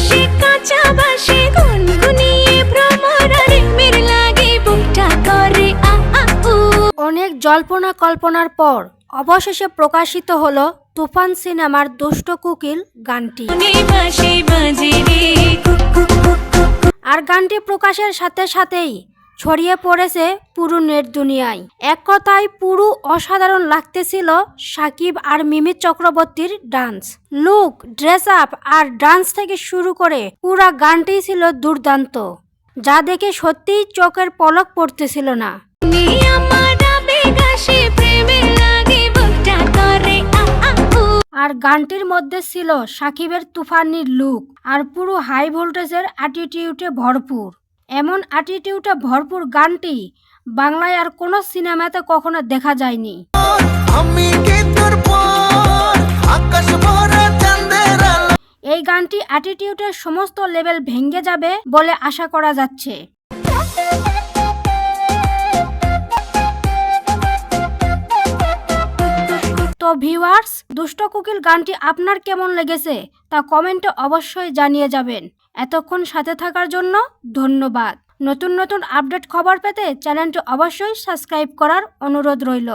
বাসে কাঁচা বাসে গুনগুনিয়ে ভ্রমরারে মের লাগে বুকটা করে আ আ উ। অনেক জল্পনা কল্পনার পর অবশেষে প্রকাশিত হলো তুফান সিনেমার দুষ্ট কোকিল গানটি। বাসে বাজে রে কুক কুক কুক কুক কুক। আর গানটি প্রকাশের সাথে সাথেই ছড়িয়ে পড়েছে পুরো নেট দুনিয়ায়। এক কথায় পুরো অসাধারণ লাগতেছিল সাকিব আর মিমি চক্রবর্তীর ডান্স, লুক, ড্রেস আপ আর ডান্স থেকে শুরু করে পুরা গানটি ছিল দুর্দান্ত, যা দেখে সত্যিই চোখের পলক পড়তেছিল না। নি আমার আবেগ আসে প্রেমে লাগে বুকটা করে আ আ উ। আর গানটির মধ্যে ছিল সাকিবের তুফানি লুক আর পুরো হাই ভোল্টেজের অ্যাটিটিউডে ভরপুর। এমন অ্যাটিটিউডে ভরপুর গানটি বাংলায় আর কোনো সিনেমাতে কখনো দেখা যায়নি। এই গানটি অ্যাটিটিউডের সমস্ত লেভেল ভেঙে যাবে বলে আশা করা যাচ্ছে। তো ভিউয়ার্স, দুষ্ট কোকিল গানটি আপনার কেমন লেগেছে তা কমেন্টে অবশ্যই জানিয়ে যাবেন। এতক্ষণ সাথে থাকার জন্য ধন্যবাদ। নতুন নতুন আপডেট খবর পেতে চ্যানেলটি অবশ্যই সাবস্ক্রাইব করার অনুরোধ রইল।